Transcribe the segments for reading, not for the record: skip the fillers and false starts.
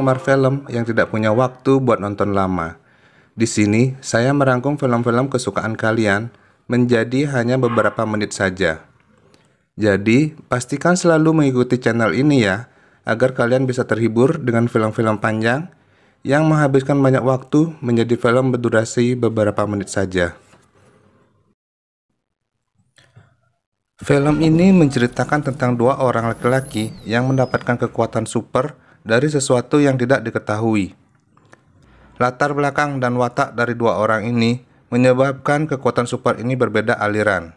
penggemar film yang tidak punya waktu buat nonton lama. Di sini, saya merangkum film-film kesukaan kalian menjadi hanya beberapa menit saja. Jadi, pastikan selalu mengikuti channel ini ya, agar kalian bisa terhibur dengan film-film panjang yang menghabiskan banyak waktu menjadi film berdurasi beberapa menit saja. Film ini menceritakan tentang dua orang laki-laki yang mendapatkan kekuatan super dari sesuatu yang tidak diketahui. Latar belakang dan watak dari dua orang ini menyebabkan kekuatan super ini berbeda aliran.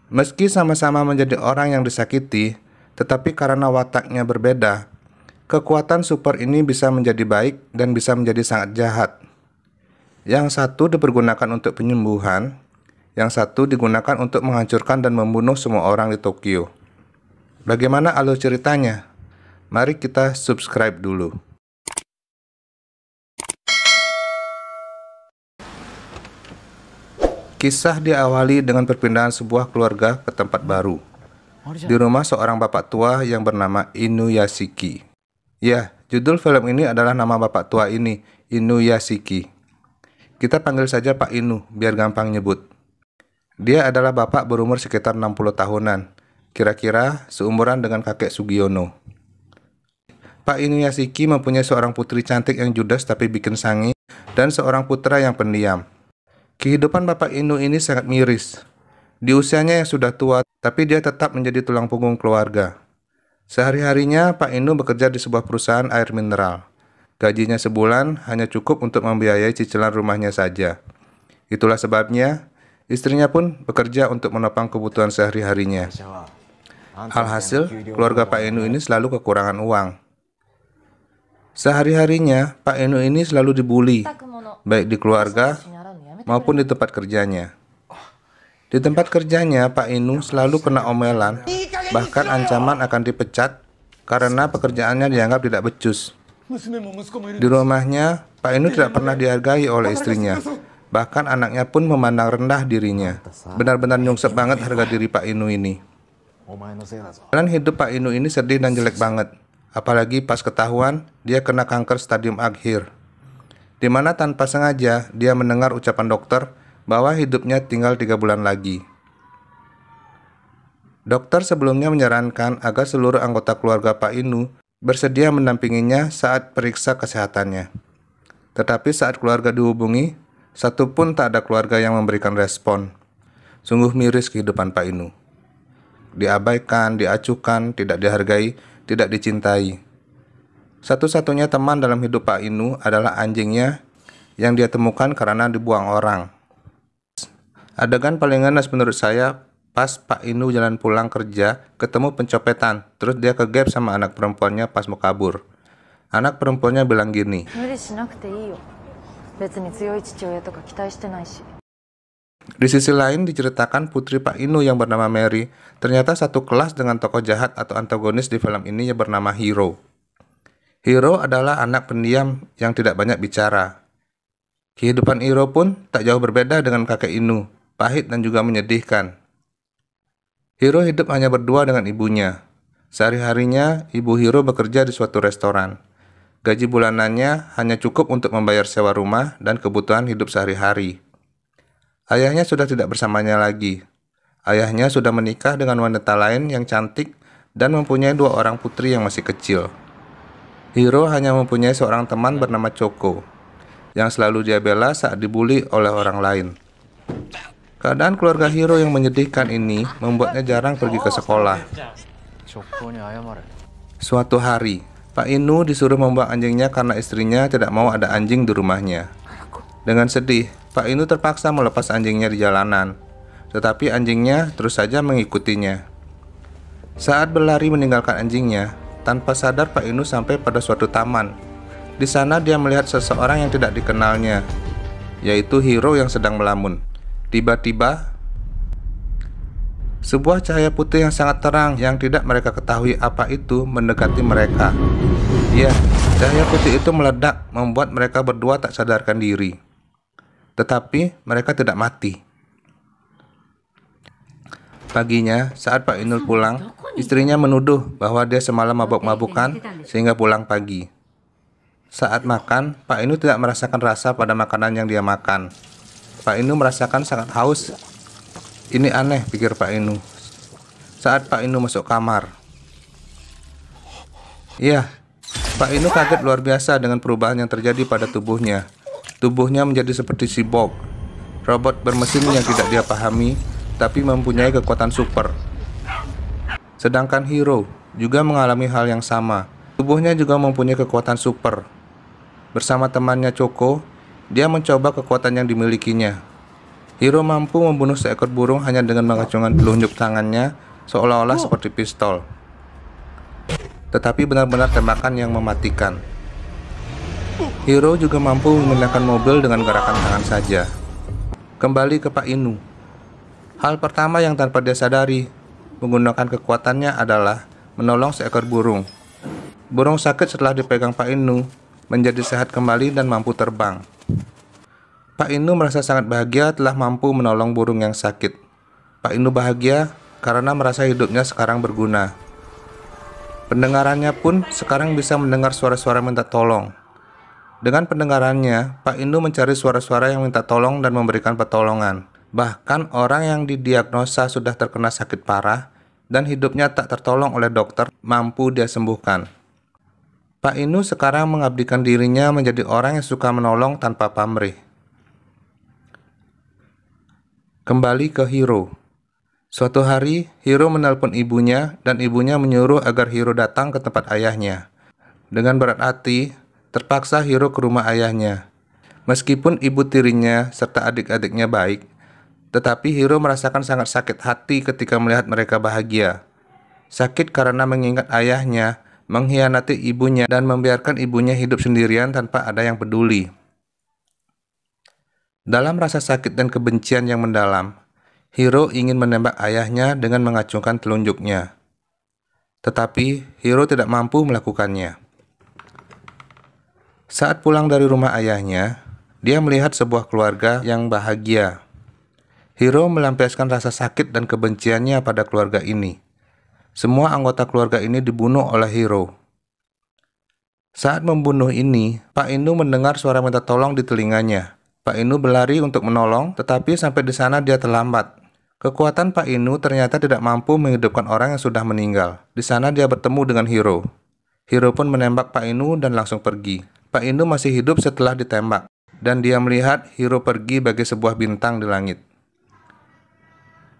Meski sama-sama menjadi orang yang disakiti, tetapi karena wataknya berbeda, kekuatan super ini bisa menjadi baik dan bisa menjadi sangat jahat. Yang satu dipergunakan untuk penyembuhan, yang satu digunakan untuk menghancurkan dan membunuh semua orang di Tokyo. Bagaimana alur ceritanya? Mari kita subscribe dulu. Kisah diawali dengan perpindahan sebuah keluarga ke tempat baru. Di rumah seorang bapak tua yang bernama Inuyashiki. Ya, judul film ini adalah nama bapak tua ini, Inuyashiki. Kita panggil saja Pak Inu, biar gampang nyebut. Dia adalah bapak berumur sekitar 60 tahunan, kira-kira seumuran dengan kakek Sugiono. Pak Inuyashiki mempunyai seorang putri cantik yang judes tapi bikin sange, dan seorang putra yang pendiam. Kehidupan Bapak Inu ini sangat miris. Di usianya yang sudah tua, tapi dia tetap menjadi tulang punggung keluarga. Sehari-harinya Pak Inu bekerja di sebuah perusahaan air mineral. Gajinya sebulan hanya cukup untuk membiayai cicilan rumahnya saja. Itulah sebabnya istrinya pun bekerja untuk menopang kebutuhan sehari-harinya. Alhasil, keluarga Pak Inu ini selalu kekurangan uang. Sehari-harinya, Pak Inu ini selalu dibully, baik di keluarga maupun di tempat kerjanya. Di tempat kerjanya, Pak Inu selalu kena omelan, bahkan ancaman akan dipecat karena pekerjaannya dianggap tidak becus. Di rumahnya, Pak Inu tidak pernah dihargai oleh istrinya. Bahkan anaknya pun memandang rendah dirinya. Benar-benar nyungsep banget harga diri Pak Inu ini. Dan hidup Pak Inu ini sedih dan jelek banget. Apalagi pas ketahuan dia kena kanker stadium akhir. Di mana tanpa sengaja dia mendengar ucapan dokter bahwa hidupnya tinggal 3 bulan lagi. Dokter sebelumnya menyarankan agar seluruh anggota keluarga Pak Inu bersedia mendampinginya saat periksa kesehatannya. Tetapi saat keluarga dihubungi, satu pun tak ada keluarga yang memberikan respon. Sungguh miris kehidupan Pak Inu. Diabaikan, diacuhkan, tidak dihargai, tidak dicintai. Satu-satunya teman dalam hidup Pak Inu adalah anjingnya yang dia temukan karena dibuang orang. Adegan paling ngenes menurut saya pas Pak Inu jalan pulang kerja ketemu pencopetan, terus dia kegap sama anak perempuannya pas mau kabur. Anak perempuannya bilang gini, di sisi lain diceritakan putri Pak Inu yang bernama Mary ternyata satu kelas dengan tokoh jahat atau antagonis di film ini yang bernama Hiro. Hiro adalah anak pendiam yang tidak banyak bicara. Kehidupan Hiro pun tak jauh berbeda dengan kakek Inu, pahit dan juga menyedihkan. Hiro hidup hanya berdua dengan ibunya. Sehari-harinya ibu Hiro bekerja di suatu restoran. Gaji bulanannya hanya cukup untuk membayar sewa rumah dan kebutuhan hidup sehari-hari. Ayahnya sudah tidak bersamanya lagi. Ayahnya sudah menikah dengan wanita lain yang cantik dan mempunyai 2 orang putri yang masih kecil. Hiro hanya mempunyai seorang teman bernama Choco, yang selalu dia bela saat dibully oleh orang lain. Keadaan keluarga Hiro yang menyedihkan ini membuatnya jarang pergi ke sekolah. Suatu hari, Pak Inu disuruh membuang anjingnya karena istrinya tidak mau ada anjing di rumahnya. Dengan sedih, Pak Inu terpaksa melepas anjingnya di jalanan, tetapi anjingnya terus saja mengikutinya. Saat berlari meninggalkan anjingnya, tanpa sadar Pak Inu sampai pada suatu taman. Di sana dia melihat seseorang yang tidak dikenalnya, yaitu Hiro yang sedang melamun. Tiba-tiba, sebuah cahaya putih yang sangat terang yang tidak mereka ketahui apa itu mendekati mereka. Ya, cahaya putih itu meledak membuat mereka berdua tak sadarkan diri. Tetapi mereka tidak mati. Paginya, saat Pak Inul pulang, istrinya menuduh bahwa dia semalam mabuk-mabukan sehingga pulang pagi. Saat makan, Pak Inu tidak merasakan rasa pada makanan yang dia makan. Pak Inu merasakan sangat haus. Ini aneh, pikir Pak Inu. Saat Pak Inu masuk kamar. Iya, Pak Inu kaget luar biasa dengan perubahan yang terjadi pada tubuhnya. Tubuhnya menjadi seperti cyborg, robot bermesin yang tidak dia pahami, tapi mempunyai kekuatan super. Sedangkan Hiro juga mengalami hal yang sama. Tubuhnya juga mempunyai kekuatan super. Bersama temannya Choco, dia mencoba kekuatan yang dimilikinya. Hiro mampu membunuh seekor burung hanya dengan mengacungkan telunjuk tangannya, seolah-olah seperti pistol. Tetapi benar-benar tembakan yang mematikan. Hiro juga mampu memindahkan mobil dengan gerakan tangan saja. Kembali ke Pak Inu. Hal pertama yang tanpa dia sadari menggunakan kekuatannya adalah menolong seekor burung. Burung sakit setelah dipegang Pak Inu menjadi sehat kembali dan mampu terbang. Pak Inu merasa sangat bahagia telah mampu menolong burung yang sakit. Pak Inu bahagia karena merasa hidupnya sekarang berguna. Pendengarannya pun sekarang bisa mendengar suara-suara minta tolong. Dengan pendengarannya, Pak Inu mencari suara-suara yang minta tolong dan memberikan pertolongan. Bahkan orang yang didiagnosa sudah terkena sakit parah dan hidupnya tak tertolong oleh dokter mampu dia sembuhkan. Pak Inu sekarang mengabdikan dirinya menjadi orang yang suka menolong tanpa pamrih. Kembali ke Hiro. Suatu hari, Hiro menelpon ibunya dan ibunya menyuruh agar Hiro datang ke tempat ayahnya. Dengan berat hati, terpaksa Hiro ke rumah ayahnya. Meskipun ibu tirinya serta adik-adiknya baik, tetapi Hiro merasakan sangat sakit hati ketika melihat mereka bahagia. Sakit karena mengingat ayahnya mengkhianati ibunya dan membiarkan ibunya hidup sendirian tanpa ada yang peduli. Dalam rasa sakit dan kebencian yang mendalam, Hiro ingin menembak ayahnya dengan mengacungkan telunjuknya. Tetapi Hiro tidak mampu melakukannya. Saat pulang dari rumah ayahnya, dia melihat sebuah keluarga yang bahagia. Hiro melampiaskan rasa sakit dan kebenciannya pada keluarga ini. Semua anggota keluarga ini dibunuh oleh Hiro. Saat membunuh ini, Pak Inu mendengar suara minta tolong di telinganya. Pak Inu berlari untuk menolong, tetapi sampai di sana dia terlambat. Kekuatan Pak Inu ternyata tidak mampu menghidupkan orang yang sudah meninggal. Di sana dia bertemu dengan Hiro. Hiro pun menembak Pak Inu dan langsung pergi. Pak Inu masih hidup setelah ditembak, dan dia melihat Hiro pergi bagai sebuah bintang di langit.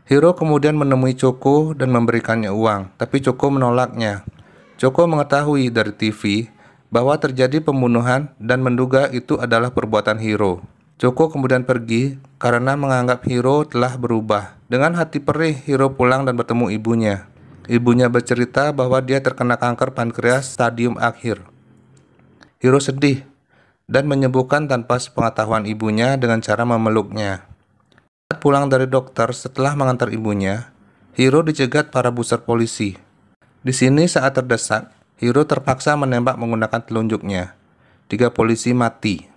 Hiro kemudian menemui Choco dan memberikannya uang, tapi Choco menolaknya. Choco mengetahui dari TV bahwa terjadi pembunuhan dan menduga itu adalah perbuatan Hiro. Choco kemudian pergi karena menganggap Hiro telah berubah. Dengan hati perih, Hiro pulang dan bertemu ibunya. Ibunya bercerita bahwa dia terkena kanker pankreas stadium akhir. Hiro sedih dan menyembuhkan tanpa sepengetahuan ibunya dengan cara memeluknya. Saat pulang dari dokter setelah mengantar ibunya, Hiro dicegat para buser polisi. Di sini saat terdesak, Hiro terpaksa menembak menggunakan telunjuknya. 3 polisi mati.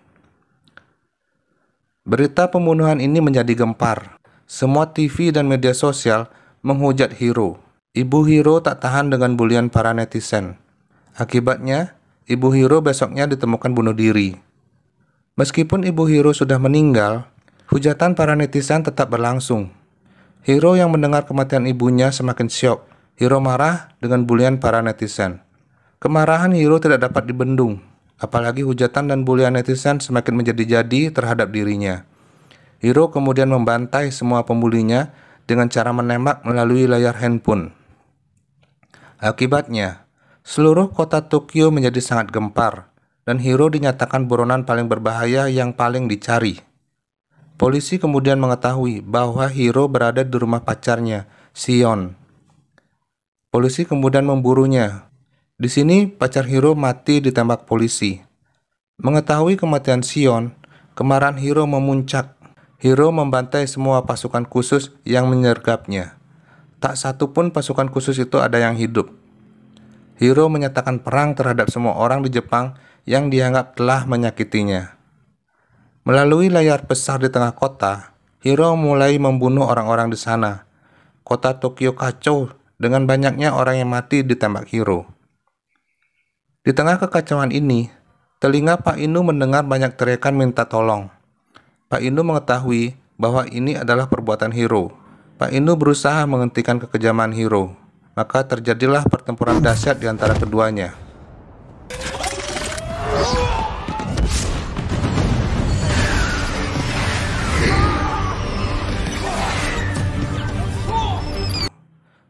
Berita pembunuhan ini menjadi gempar. Semua TV dan media sosial menghujat Hiro. Ibu Hiro tak tahan dengan bulian para netizen. Akibatnya, ibu Hiro besoknya ditemukan bunuh diri. Meskipun ibu Hiro sudah meninggal, hujatan para netizen tetap berlangsung. Hiro yang mendengar kematian ibunya semakin syok. Hiro marah dengan bulian para netizen. Kemarahan Hiro tidak dapat dibendung. Apalagi hujatan dan bulian netizen semakin menjadi-jadi terhadap dirinya. Hiro kemudian membantai semua pembulinya dengan cara menembak melalui layar handphone. Akibatnya, seluruh kota Tokyo menjadi sangat gempar, dan Hiro dinyatakan buronan paling berbahaya yang paling dicari. Polisi kemudian mengetahui bahwa Hiro berada di rumah pacarnya, Sion. Polisi kemudian memburunya. Di sini, pacar Hiro mati ditembak polisi. Mengetahui kematian Sion, kemarahan Hiro memuncak. Hiro membantai semua pasukan khusus yang menyergapnya. Tak satu pun pasukan khusus itu ada yang hidup. Hiro menyatakan perang terhadap semua orang di Jepang yang dianggap telah menyakitinya. Melalui layar besar di tengah kota, Hiro mulai membunuh orang-orang di sana. kota Tokyo kacau dengan banyaknya orang yang mati ditembak Hiro. Di tengah kekacauan ini, telinga Pak Inu mendengar banyak teriakan minta tolong. Pak Inu mengetahui bahwa ini adalah perbuatan Hiro. Pak Inu berusaha menghentikan kekejaman Hiro. Maka terjadilah pertempuran dahsyat di antara keduanya.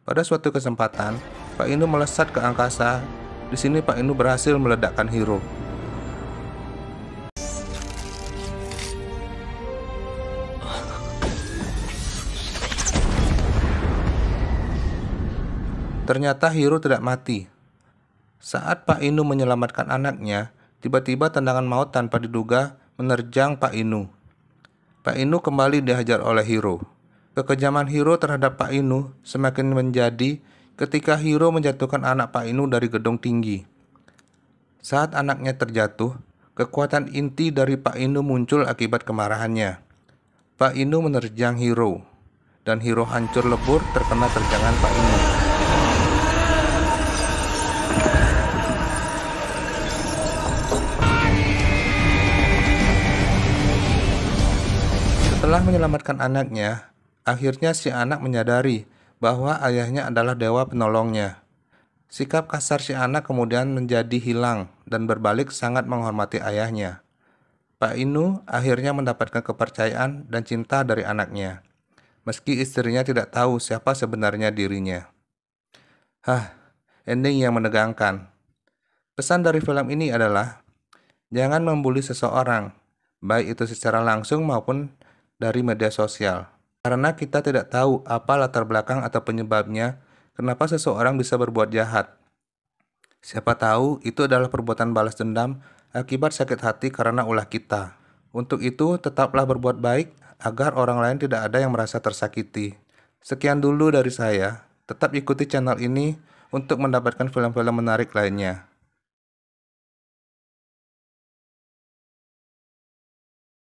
Pada suatu kesempatan, Pak Inu melesat ke angkasa. Di sini Pak Inu berhasil meledakkan Hiro. Ternyata Hiro tidak mati. Saat Pak Inu menyelamatkan anaknya, tiba-tiba tendangan maut tanpa diduga menerjang Pak Inu. Pak Inu kembali dihajar oleh Hiro. Kekejaman Hiro terhadap Pak Inu semakin menjadi ketika Hiro menjatuhkan anak Pak Inu dari gedung tinggi. Saat anaknya terjatuh, kekuatan inti dari Pak Inu muncul akibat kemarahannya. Pak Inu menerjang Hiro, dan Hiro hancur lebur terkena terjangan Pak Inu. Setelah menyelamatkan anaknya, akhirnya si anak menyadari bahwa ayahnya adalah dewa penolongnya. Sikap kasar si anak kemudian menjadi hilang dan berbalik sangat menghormati ayahnya. Pak Inu akhirnya mendapatkan kepercayaan dan cinta dari anaknya, meski istrinya tidak tahu siapa sebenarnya dirinya. Ending yang menegangkan. Pesan dari film ini adalah, jangan membuli seseorang, baik itu secara langsung maupun dari media sosial. Karena kita tidak tahu apa latar belakang atau penyebabnya kenapa seseorang bisa berbuat jahat. Siapa tahu itu adalah perbuatan balas dendam akibat sakit hati karena ulah kita. Untuk itu, tetaplah berbuat baik agar orang lain tidak ada yang merasa tersakiti. Sekian dulu dari saya. Tetap ikuti channel ini untuk mendapatkan film-film menarik lainnya.